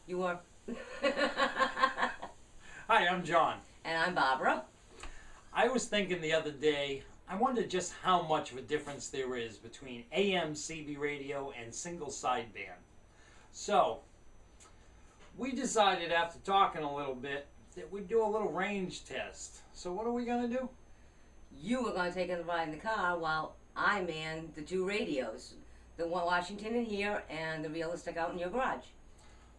You were. Hi, I'm John. And I'm Barbara. I was thinking the other day, I wondered just how much of a difference there is between AM CB radio and single sideband. So, we decided after talking a little bit that we'd do a little range test. So what are we going to do? You were going to take a ride in the car while I manned the two radios. The one Washington in here and the realistic out in your garage.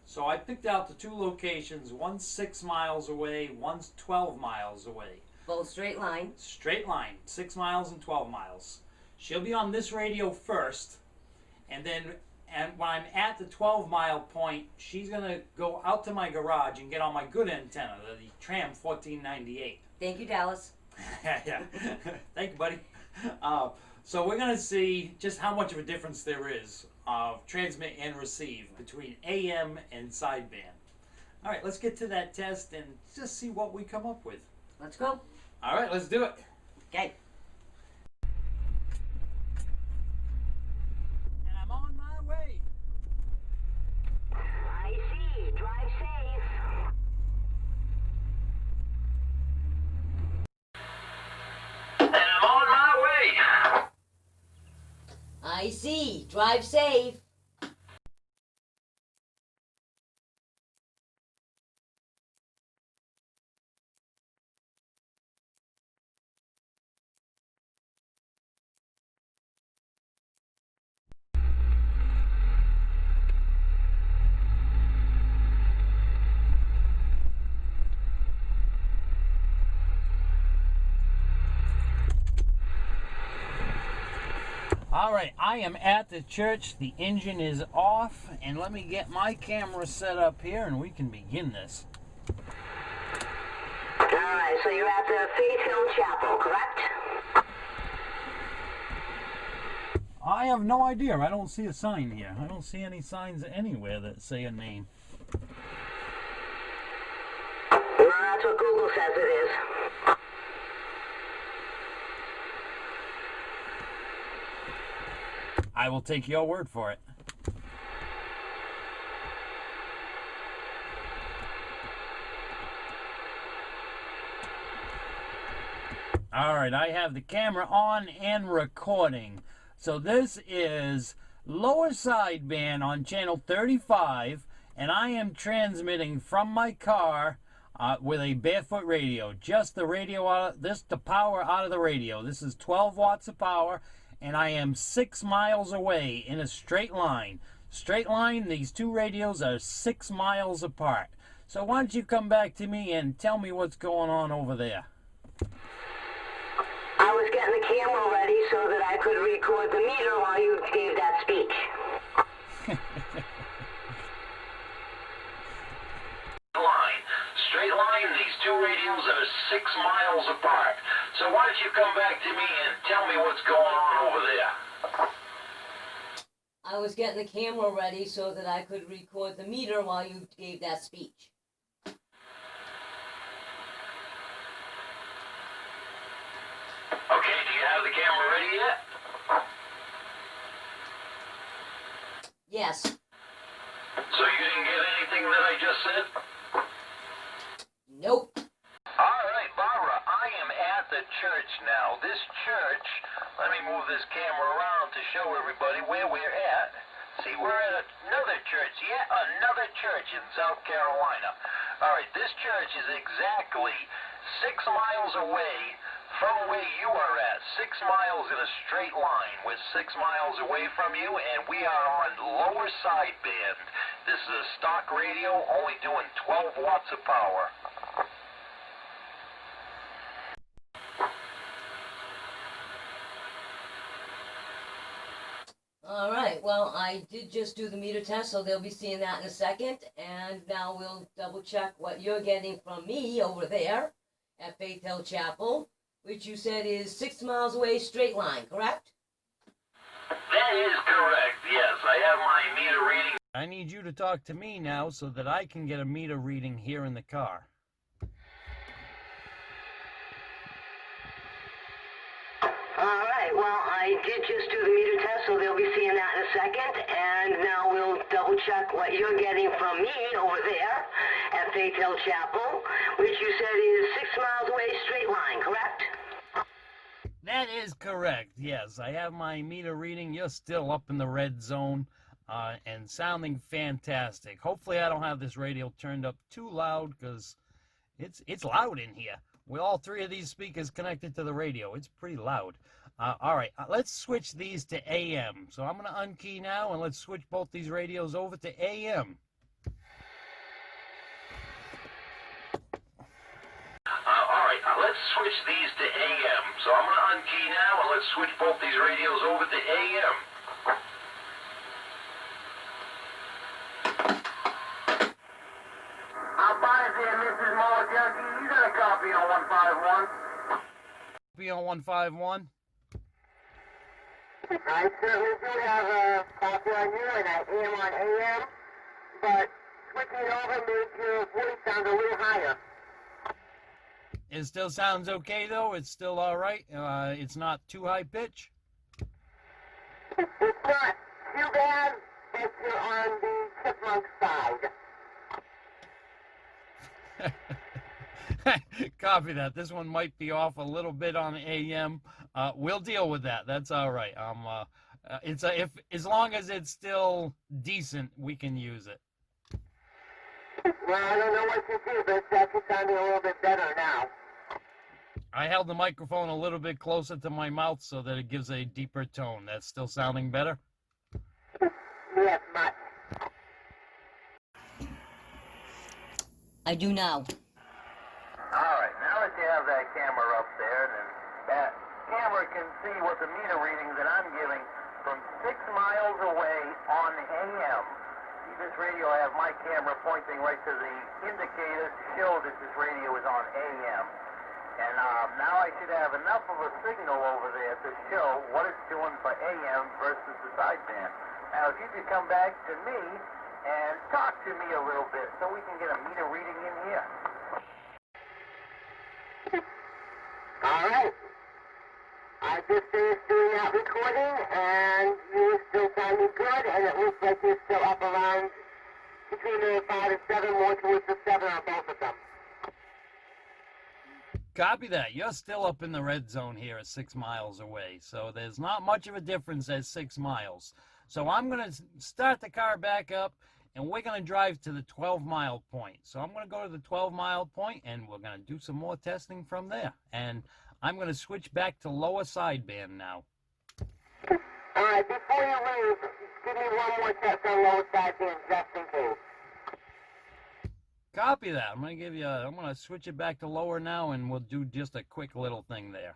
So I picked out the two locations, one's 6 miles away, one's 12 miles away. Both straight line. Straight line, 6 miles and 12 miles. She'll be on this radio first, and then when I'm at the 12-mile point, she's going to go out to my garage and get on my good antenna, the Tram 1498. Thank you, Dallas. Yeah. Thank you, buddy. So we're going to see just how much of a difference there is of transmit and receive between AM and sideband. All right, let's get to that test and just see what we come up with. Let's go. All right, let's do it. Okay. And I'm on my way. I see. Drive safe. And I'm on my way. I see. Drive safe. All right, I am at the church. The engine is off, and let me get my camera set up here, and we can begin this. All right, so you're at the Faith Hill Chapel, correct? I have no idea. I don't see a sign here. I don't see any signs anywhere that say a name. Well, that's what Google says it is. I will take your word for it. All right, I have the camera on and recording. So this is lower sideband on channel 35, and I am transmitting from my car with a barefoot radio. Just the radio the power out of the radio. This is 12 watts of power, and I am 6 miles away in a straight line. Straight line, these two radios are 6 miles apart. So why don't you come back to me and tell me what's going on over there? I was getting the camera ready so that I could record the meter while you gave that speech. Straight line, these two radios are 6 miles apart. So why don't you come back to me and tell me what's going on over there? I was getting the camera ready so that I could record the meter while you gave that speech. Okay, do you have the camera ready yet? Yes. So you didn't get anything that I just said? Nope. All right, Barbara, I am at the church now. This church, let me move this camera around to show everybody where we're at. See, we're at another church, yet another church in South Carolina. All right, this church is exactly 6 miles away from where you are at. 6 miles in a straight line. We're 6 miles away from you, and we are on lower sideband. This is a stock radio, only doing 12 watts of power. All right, well, I did just do the meter test, so they'll be seeing that in a second. And now we'll double check what you're getting from me over there at Faith Hill Chapel, which you said is 6 miles away, straight line, correct? That is correct, yes. I have my meter reading. I need you to talk to me now so that I can get a meter reading here in the car. All right. right, well, I did just do the meter test, so they'll be seeing that in a second, and now we'll double check what you're getting from me over there at Faith Hill Chapel, which you said is 6 miles away, straight line, correct? That is correct, yes. I have my meter reading. You're still up in the red zone and sounding fantastic. Hopefully I don't have this radio turned up too loud because it's loud in here. With all three of these speakers connected to the radio, it's pretty loud. All right, let's switch these to AM. So I'm going to unkey now, and let's switch both these radios over to AM. All right, let's switch these to AM. So I'm going to unkey now, and let's switch both these radios over to AM. I'm buying there, Mrs. Molodowski. You got a copy on 151? Be on 151. I certainly do have a copy on you and I am on AM, but switching it over made your voice sound a little higher. It still sounds okay, though. It's still all right. It's not too high pitch. It's not too bad, but you're on the chipmunk side. Copy that. This one might be off a little bit on AM. We'll deal with that. That's all right. As long as it's still decent, we can use it. Well, I don't know what you do, but it's actually sounding a little bit better now. I held the microphone a little bit closer to my mouth so that it gives a deeper tone. That's still sounding better? Yes, much. I do now. All right, now that you have that camera up there, then that camera can see what the meter readings that I'm giving from 6 miles away on AM. See this radio, I have my camera pointing right to the indicator to show that this radio is on AM. And now I should have enough of a signal over there to show what it's doing for AM versus the sideband. Now, if you could come back to me and talk to me a little bit so we can get a meter reading in here. All right. I just finished doing that recording, and you're still sounding good, and it looks like you're still up around between the 5 and 7, more towards the 7 on both of them. Copy that. You're still up in the red zone here at 6 miles away. So there's not much of a difference at 6 miles. So I'm going to start the car back up, and we're going to drive to the 12-mile point. So I'm going to go to the 12-mile point, and we're going to do some more testing from there. And I'm going to switch back to lower sideband now. All right, before you leave, give me one more test on lower sideband just in case. Copy that. I'm going to switch it back to lower now, and we'll do just a quick little thing there.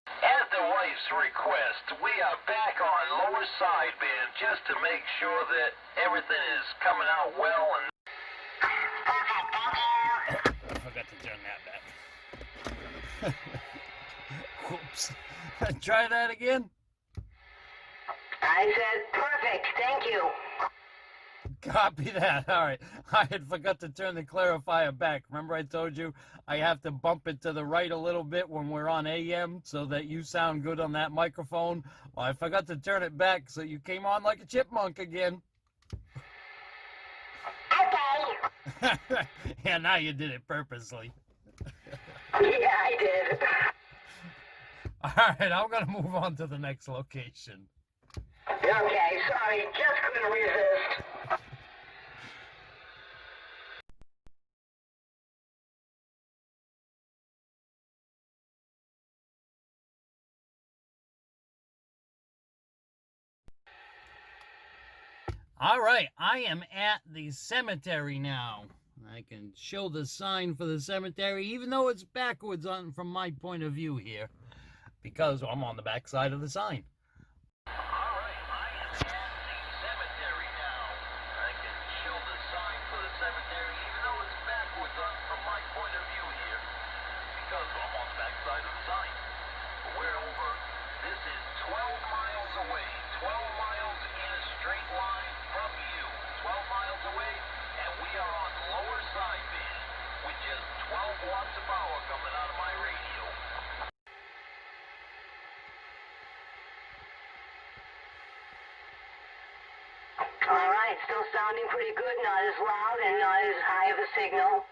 At the wife's request, we are back on lower sideband just to make sure that everything is coming out well. And I forgot to turn that back. Whoops. Try that again. I said perfect, thank you. Copy that. All right. I had forgot to turn the clarifier back. Remember I told you I have to bump it to the right a little bit when we're on AM so that you sound good on that microphone? Well, I forgot to turn it back so you came on like a chipmunk again. Okay. Yeah, now you did it purposely. Yeah, I did. All right, I'm going to move on to the next location. Okay, sorry, just couldn't resist. All right, I am at the cemetery now. I can show the sign for the cemetery, even though it's backwards from my point of view here, because I'm on the back side of the sign. all right, I am at the cemetery now. I can show the sign for the cemetery, even though it's backwards from my point of view here, because I'm on the back side of the sign. But we're over. This is 12 miles away. 12 miles in a straight line from you. 12 miles away, and we are on lower sideband with just 12 watts of power coming right, still sounding pretty good, not as loud and not as high of a signal.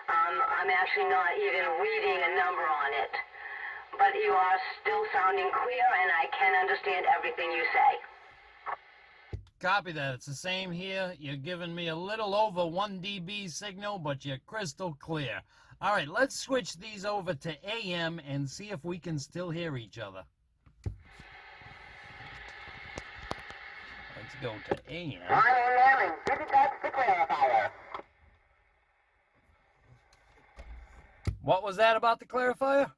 I'm actually not even reading a number on it. But you are still sounding clear, and I can understand everything you say. Copy that. It's the same here. You're giving me a little over 1 dB signal, but you're crystal clear. All right, let's switch these over to AM and see if we can still hear each other. Let's go to AM. On AM and digitize the clarifier. What was that about the clarifier?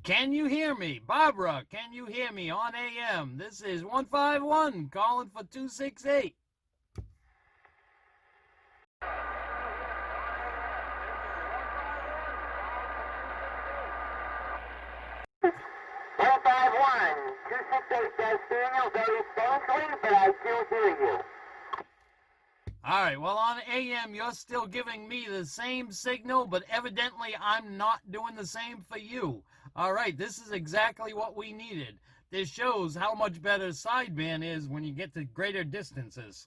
Can you hear me? Barbara, can you hear me on AM? This is 151 calling for 268. Daniel, very faintly, but I do hear you. All right, well, on AM, you're still giving me the same signal, but evidently I'm not doing the same for you. All right, this is exactly what we needed. This shows how much better sideband is when you get to greater distances.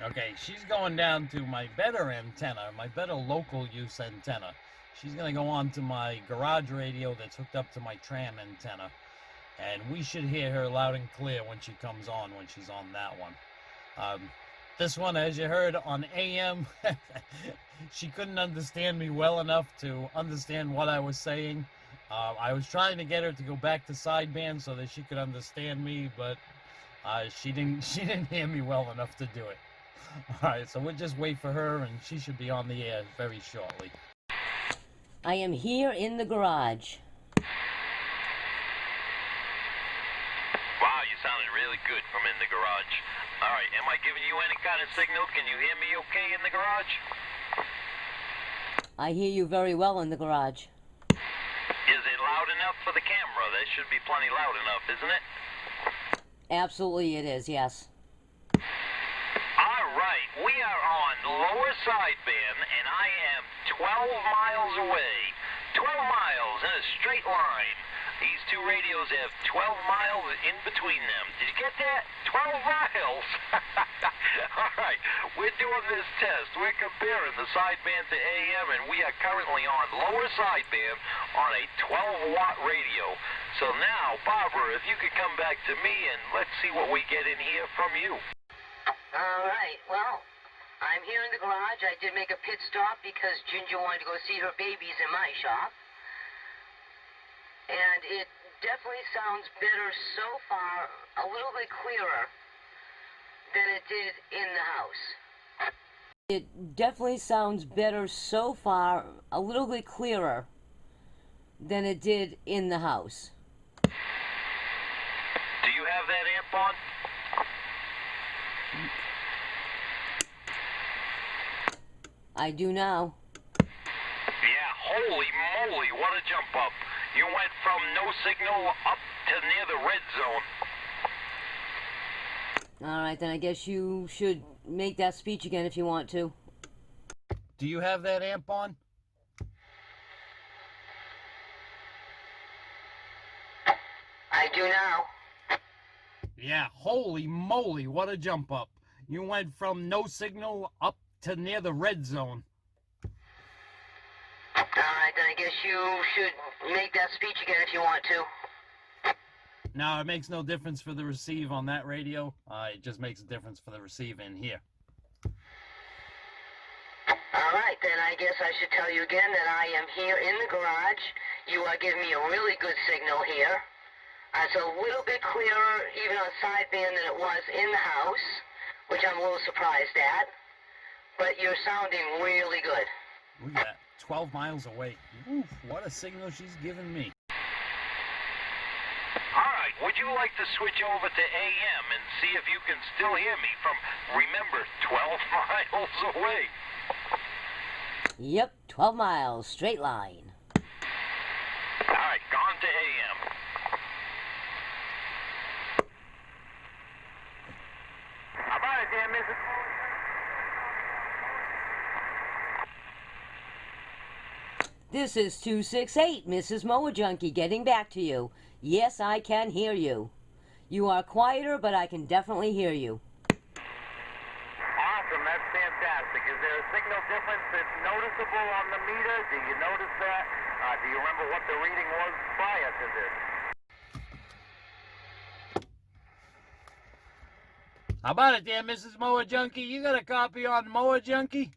Okay, she's going down to my better antenna, my better local use antenna. She's going to go on to my garage radio that's hooked up to my tram antenna. And we should hear her loud and clear when she comes on, when she's on that one. This one, as you heard on AM, she couldn't understand me well enough to understand what I was saying. I was trying to get her to go back to sideband so that she could understand me, but she didn't hear me well enough to do it. All right, so we'll just wait for her, and she should be on the air very shortly. I am here in the garage. Wow, you sounded really good from in the garage. All right, am I giving you any kind of signal? Can you hear me okay in the garage? I hear you very well in the garage. Is it loud enough for the camera? That should be plenty loud enough, isn't it? Absolutely it is, yes. All right, we are on lower sideband, and I am 12 miles away. 12 miles in a straight line. These two radios have 12 miles in between them. Did you get that? 12 miles! All right, we're doing this test. We're comparing the sideband to AM, and we are currently on lower sideband on a 12-watt radio. So now, Barbara, if you could come back to me, and let's see what we get in here from you. All right, well, I'm here in the garage. I did make a pit stop because Ginger wanted to go see her babies in my shop. And it definitely sounds better so far, a little bit clearer than it did in the house. It definitely sounds better so far, a little bit clearer than it did in the house. Do you have that amp on? I do now. Yeah, holy moly, what a jump up. You went from no signal up to near the red zone. All right, then I guess you should make that speech again if you want to. Do you have that amp on? I do now. Yeah, holy moly, what a jump up. You went from no signal up to near the red zone. All right, then I guess you should make that speech again if you want to. Now, it makes no difference for the receive on that radio. It just makes a difference for the receive in here. All right, then I guess I should tell you again that I am here in the garage. You are giving me a really good signal here. It's a little bit clearer even on sideband than it was in the house, which I'm a little surprised at. But you're sounding really good. Look at that, 12 miles away. Oof, what a signal she's giving me. All right, would you like to switch over to AM and see if you can still hear me from, remember, 12 miles away? Yep, 12 miles, straight line. All right, gone to AM. How about it, Dan, Mrs. This is 268, Mrs. Mower Junkie, getting back to you. Yes, I can hear you. You are quieter, but I can definitely hear you. Awesome, that's fantastic. Is there a signal difference that's noticeable on the meter? Do you notice that? Do you remember what the reading was prior to this? How about it there, Mrs. Mower Junkie? You got a copy on Mower Junkie?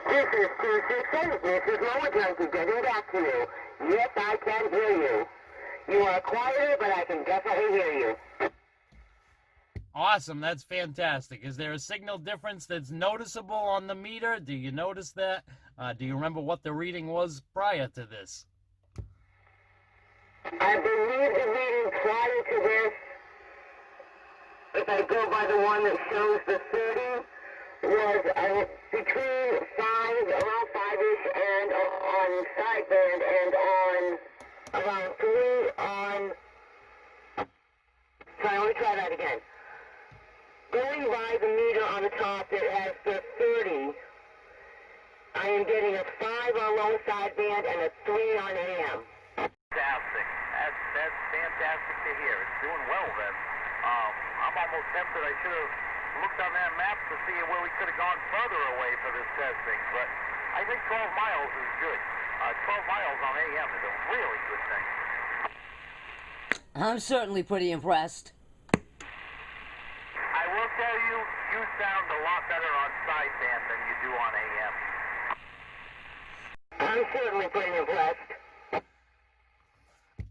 This is 268, Mrs. Mower Junkie, getting back to you. Yes, I can hear you. You are quieter, but I can definitely hear you. Awesome, that's fantastic. Is there a signal difference that's noticeable on the meter? Do you notice that? Do you remember what the reading was prior to this? I believe the reading prior to this, if I go by the one that shows the 30, was between 5, around 5-ish, and on sideband, and on around 3 on... Sorry, let me try that again. Going by the meter on the top that has the 30, I am getting a 5 on low sideband and a 3 on AM. Fantastic. That's fantastic to hear. It's doing well then. I'm almost tempted. I should have looked on that map to see where we could have gone further away for this testing, but I think 12 miles is good. 12 miles on AM is a really good thing. I'm certainly pretty impressed. I will tell you, you sound a lot better on sideband than you do on AM. I'm certainly pretty impressed.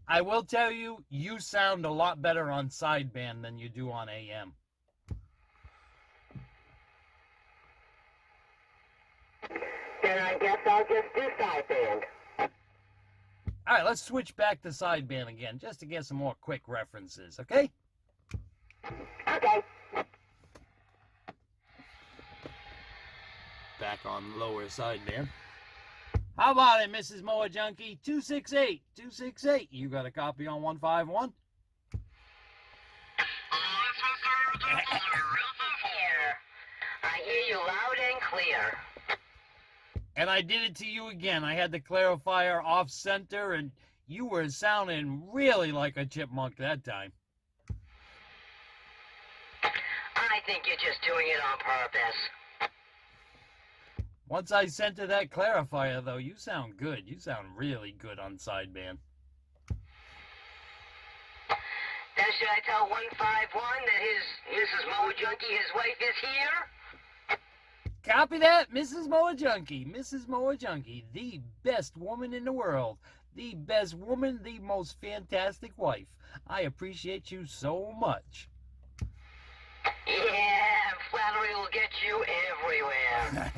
I will tell you, you sound a lot better on sideband than you do on AM. Then I guess I'll just do sideband. All right, let's switch back to sideband again, just to get some more quick references, okay? Okay. Back on lower sideband. How about it, Mrs. Mower Junkie? 268, 268. You got a copy on 151? I hear you loud and clear. And I did it to you again. I had the clarifier off center, and you were sounding really like a chipmunk that time. I think you're just doing it on purpose. Once I center that clarifier, though, you sound good. You sound really good on sideband. Then should I tell 151 that his Mrs. Mower Junkie, his wife, is here? Copy that, Mrs. Mower Junkie. Mrs. Mower Junkie, the best woman in the world. The best woman, the most fantastic wife. I appreciate you so much. Yeah, flattery will get you everywhere.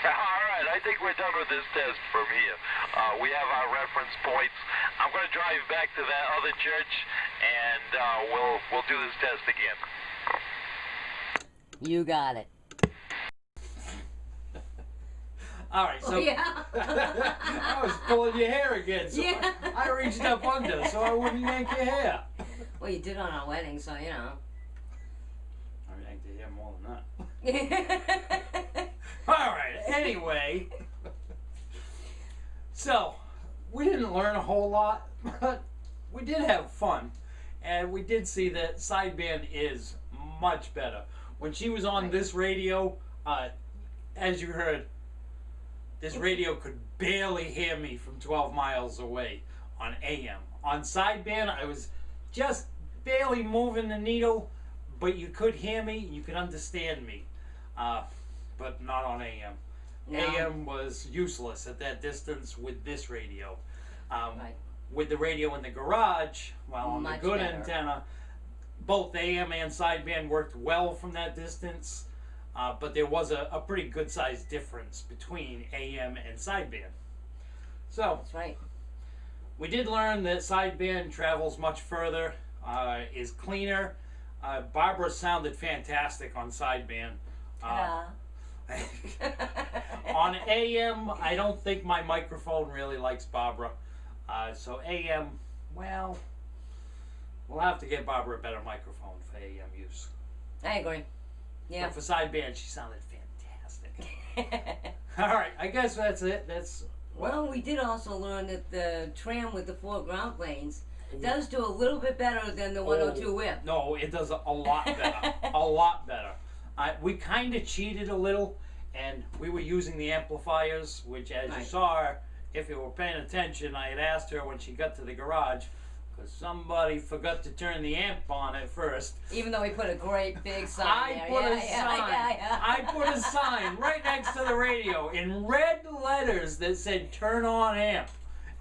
All right, I think we're done with this test from here. We have our reference points. I'm going to drive back to that other church, and we'll do this test again. You got it. All right, so Yeah. I was pulling your hair again, so Yeah. I reached up under so I wouldn't yank your hair. Well, you did on our wedding, so you know. I yanked your hair more than that. All right, anyway. So, we didn't learn a whole lot, but we did have fun. And we did see that sideband is much better. When she was on this radio, as you heard, this radio could barely hear me from 12 miles away on AM. On sideband, I was just barely moving the needle, but you could hear me, you could understand me, but not on AM. No. AM was useless at that distance with this radio. Right. With the radio in the garage, well, on Much the good better. antenna, both AM and sideband worked well from that distance, but there was a pretty good sized difference between AM and sideband. So, That's right. we did learn that sideband travels much further, is cleaner. Barbara sounded fantastic on sideband. On AM, I don't think my microphone really likes Barbara. So AM, well, we'll have to get Barbara a better microphone for AM use. I agree. Yeah. But for sideband, she sounded fantastic. All right, I guess that's it. Well, we did also learn that the tram with the 4 ground planes does do a little bit better than the 102 whip. No, it does a lot better. A lot better. We kind of cheated a little, and we were using the amplifiers, which, as you saw, if you were paying attention, I had asked her when she got to the garage, because somebody forgot to turn the amp on at first. Even though we put a great big sign I put a sign right next to the radio in red letters that said "Turn on amp,"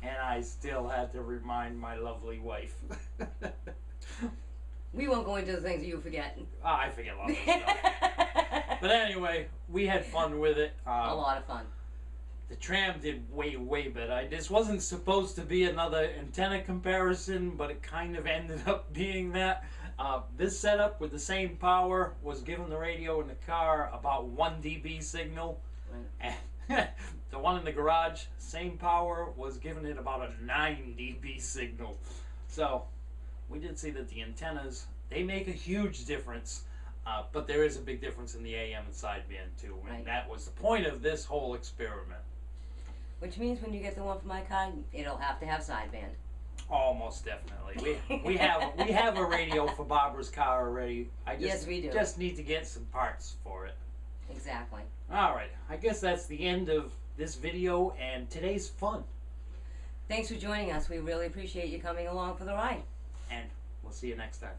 and I still had to remind my lovely wife. We won't go into the things that you forget. I forget a lot of stuff. But anyway, we had fun with it. A lot of fun. The tram did way better. This wasn't supposed to be another antenna comparison, but it kind of ended up being that. This setup with the same power was giving the radio in the car about 1 dB signal. Right. And the one in the garage, same power, was giving it about a 9 dB signal. So we did see that the antennas, they make a huge difference. But there is a big difference in the AM and sideband too. And that was the point of this whole experiment. Which means when you get the one for my car, it'll have to have sideband. Almost definitely. We have a radio for Barbara's car already. Yes, we do. Just need to get some parts for it. Exactly. All right. I guess that's the end of this video and today's fun. Thanks for joining us. We really appreciate you coming along for the ride. And we'll see you next time.